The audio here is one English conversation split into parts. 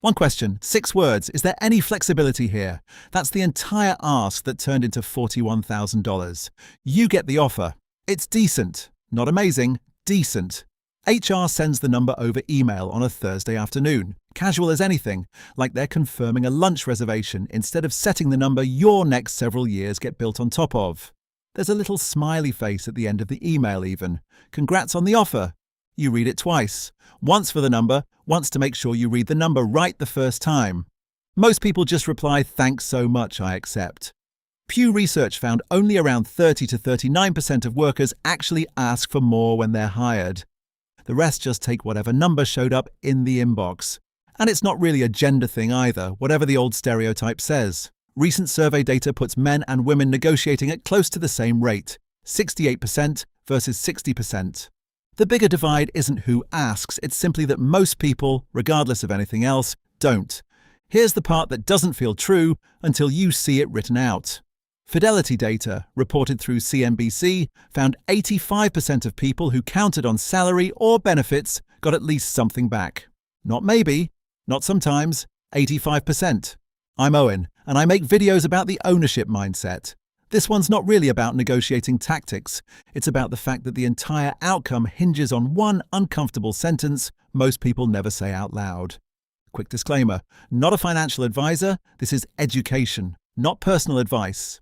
One question, 6 words. Is there any flexibility here? That's the entire ask that turned into $41,000. You get the offer. It's decent. Not amazing, decent. HR sends the number over email on a Thursday afternoon, casual as anything, like they're confirming a lunch reservation instead of setting the number your next several years get built on top of. There's a little smiley face at the end of the email even. Congrats on the offer. You read it twice. Once for the number, once to make sure you read the number right the first time. Most people just reply, "Thanks so much, I accept." Pew Research found only around 30 to 39% of workers actually ask for more when they're hired. The rest just take whatever number showed up in the inbox. And it's not really a gender thing either, whatever the old stereotype says. Recent survey data puts men and women negotiating at close to the same rate, 68% versus 60%. The bigger divide isn't who asks, it's simply that most people, regardless of anything else, don't. Here's the part that doesn't feel true until you see it written out. Fidelity data, reported through CNBC, found 85% of people who counted on salary or benefits got at least something back. Not maybe, not sometimes, 85%. I'm Owen, and I make videos about the ownership mindset. This one's not really about negotiating tactics. It's about the fact that the entire outcome hinges on one uncomfortable sentence most people never say out loud. Quick disclaimer, not a financial advisor, this is education, not personal advice.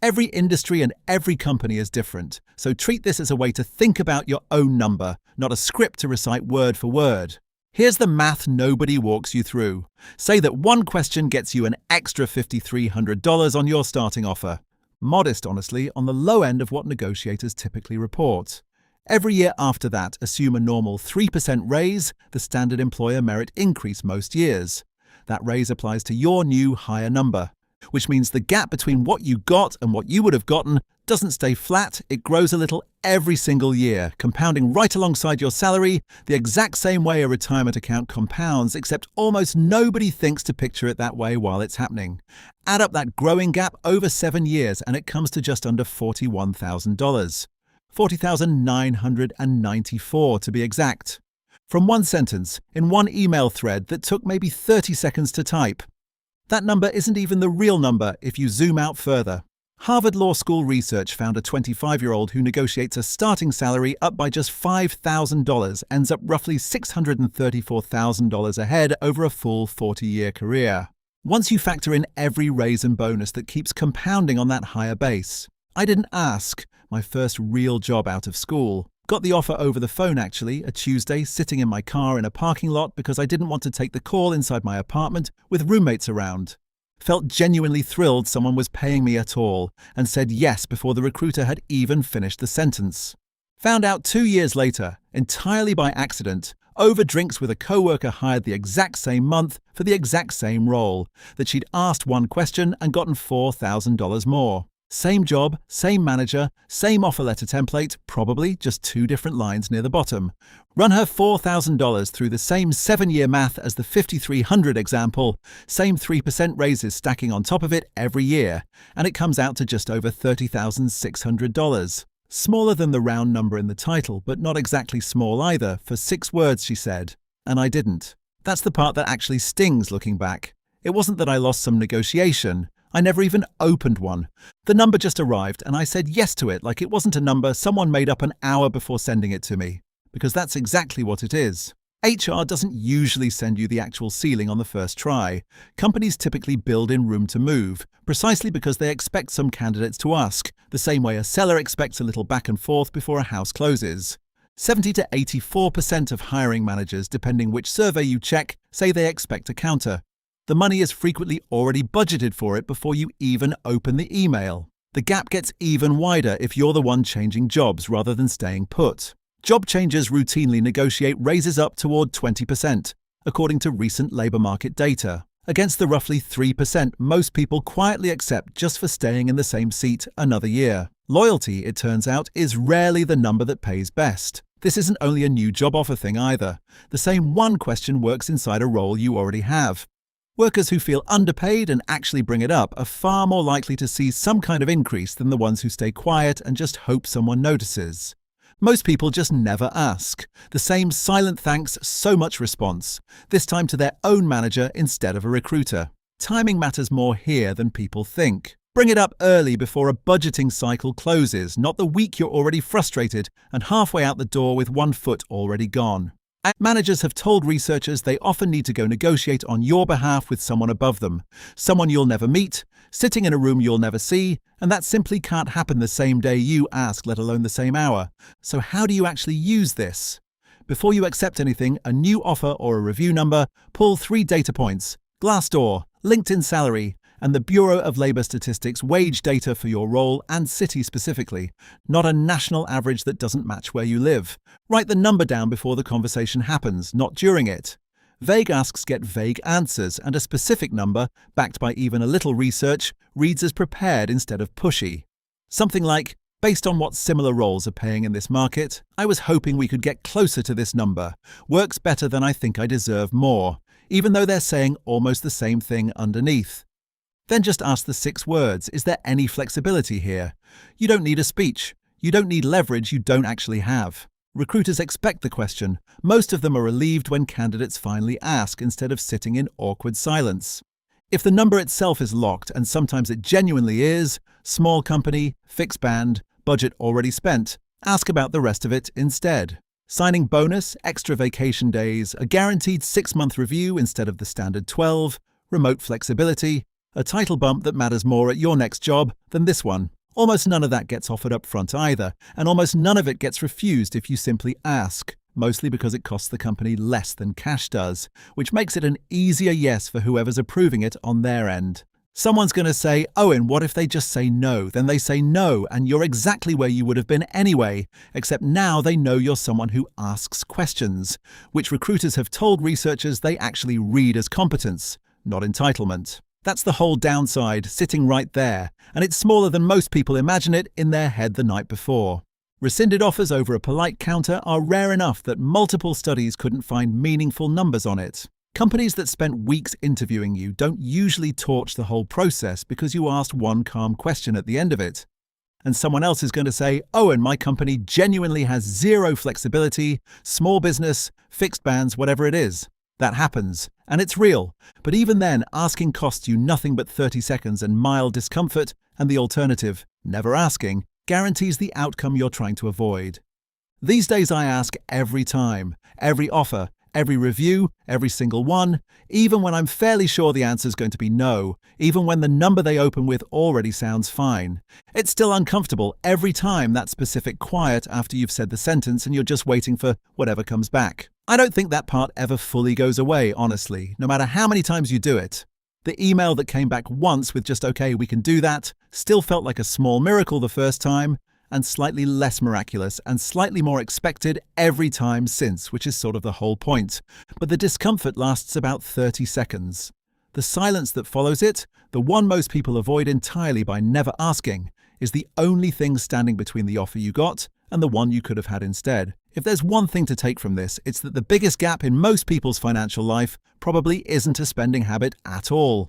Every industry and every company is different, so treat this as a way to think about your own number, not a script to recite word for word. Here's the math nobody walks you through. Say that one question gets you an extra $5,300 on your starting offer. Modest, honestly, on the low end of what negotiators typically report. Every year after that, assume a normal 3% raise, the standard employer merit increase most years. That raise applies to your new higher number, which means the gap between what you got and what you would have gotten doesn't stay flat, it grows a little every single year, compounding right alongside your salary, the exact same way a retirement account compounds, except almost nobody thinks to picture it that way while it's happening. Add up that growing gap over 7 years and it comes to just under $41,000. $40,994 to be exact. From one sentence, in one email thread that took maybe 30 seconds to type. That number isn't even the real number if you zoom out further. Harvard Law School research found a 25-year-old who negotiates a starting salary up by just $5,000 ends up roughly $634,000 ahead over a full 40-year career. Once you factor in every raise and bonus that keeps compounding on that higher base. I didn't ask, my first real job out of school. Got the offer over the phone actually, a Tuesday, sitting in my car in a parking lot because I didn't want to take the call inside my apartment with roommates around. Felt genuinely thrilled someone was paying me at all, and said yes before the recruiter had even finished the sentence. Found out 2 years later, entirely by accident, over drinks with a coworker hired the exact same month for the exact same role, that she'd asked one question and gotten $4,000 more. Same job, same manager, same offer letter template, probably just 2 different lines near the bottom. Run her $4,000 through the same 7-year math as the 5,300 example, same 3% raises stacking on top of it every year, and it comes out to just over $30,600. Smaller than the round number in the title, but not exactly small either, for 6 words, she said. And I didn't. That's the part that actually stings looking back. It wasn't that I lost some negotiation. I never even opened one. The number just arrived and I said yes to it like it wasn't a number someone made up an hour before sending it to me. Because that's exactly what it is. HR doesn't usually send you the actual ceiling on the first try. Companies typically build in room to move, precisely because they expect some candidates to ask, the same way a seller expects a little back and forth before a house closes. 70 to 84% of hiring managers, depending which survey you check, say they expect a counter. The money is frequently already budgeted for it before you even open the email. The gap gets even wider if you're the one changing jobs rather than staying put. Job changers routinely negotiate raises up toward 20%, according to recent labor market data, against the roughly 3% most people quietly accept just for staying in the same seat another year. Loyalty, it turns out, is rarely the number that pays best. This isn't only a new job offer thing either. The same one question works inside a role you already have. Workers who feel underpaid and actually bring it up are far more likely to see some kind of increase than the ones who stay quiet and just hope someone notices. Most people just never ask. The same silent thanks so much response, this time to their own manager instead of a recruiter. Timing matters more here than people think. Bring it up early before a budgeting cycle closes, not the week you're already frustrated and halfway out the door with one foot already gone. Managers have told researchers they often need to go negotiate on your behalf with someone above them, someone you'll never meet, sitting in a room you'll never see, and that simply can't happen the same day you ask, let alone the same hour. So how do you actually use this? Before you accept anything, a new offer or a review number, pull 3 data points: Glassdoor, LinkedIn salary, and the Bureau of Labor Statistics wage data for your role and city specifically, not a national average that doesn't match where you live. Write the number down before the conversation happens, not during it. Vague asks get vague answers, and a specific number, backed by even a little research, reads as prepared instead of pushy. Something like, based on what similar roles are paying in this market, I was hoping we could get closer to this number. Works better than I think I deserve more, even though they're saying almost the same thing underneath. Then just ask the 6 words, is there any flexibility here? You don't need a speech. You don't need leverage you don't actually have. Recruiters expect the question. Most of them are relieved when candidates finally ask instead of sitting in awkward silence. If the number itself is locked, and sometimes it genuinely is, small company, fixed band, budget already spent, ask about the rest of it instead. Signing bonus, extra vacation days, a guaranteed 6-month review instead of the standard 12, remote flexibility, a title bump that matters more at your next job than this one. Almost none of that gets offered up front either, and almost none of it gets refused if you simply ask, mostly because it costs the company less than cash does, which makes it an easier yes for whoever's approving it on their end. Someone's going to say, Owen, what if they just say no? Then they say no, and you're exactly where you would have been anyway, except now they know you're someone who asks questions, which recruiters have told researchers they actually read as competence, not entitlement. That's the whole downside, sitting right there, and it's smaller than most people imagine it in their head the night before. Rescinded offers over a polite counter are rare enough that multiple studies couldn't find meaningful numbers on it. Companies that spent weeks interviewing you don't usually torch the whole process because you asked one calm question at the end of it. And someone else is going to say, oh, and my company genuinely has 0 flexibility, small business, fixed bands, whatever it is. That happens, and it's real. But even then, asking costs you nothing but 30 seconds and mild discomfort, and the alternative, never asking, guarantees the outcome you're trying to avoid. These days I ask every time, every offer, every review, every single one, even when I'm fairly sure the answer's going to be no, even when the number they open with already sounds fine. It's still uncomfortable every time that specific quiet after you've said the sentence and you're just waiting for whatever comes back. I don't think that part ever fully goes away, honestly, no matter how many times you do it. The email that came back once with just okay, we can do that, still felt like a small miracle the first time, and slightly less miraculous and slightly more expected every time since, which is sort of the whole point. But the discomfort lasts about 30 seconds. The silence that follows it, the one most people avoid entirely by never asking, is the only thing standing between the offer you got and the one you could have had instead. If there's one thing to take from this, it's that the biggest gap in most people's financial life probably isn't a spending habit at all.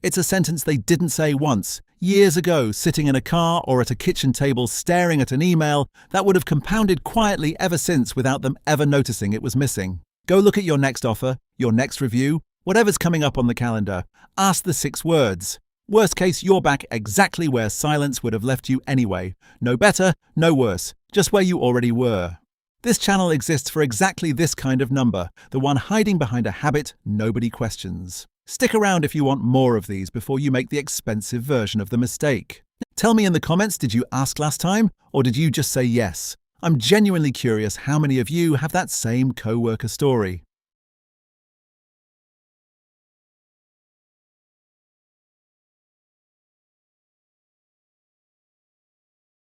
It's a sentence they didn't say once, years ago, sitting in a car or at a kitchen table staring at an email that would have compounded quietly ever since without them ever noticing it was missing. Go look at your next offer, your next review, whatever's coming up on the calendar. Ask the 6 words. Worst case, you're back exactly where silence would have left you anyway. No better, no worse, just where you already were. This channel exists for exactly this kind of number, the one hiding behind a habit nobody questions. Stick around if you want more of these before you make the expensive version of the mistake. Tell me in the comments, did you ask last time, or did you just say yes? I'm genuinely curious how many of you have that same coworker story.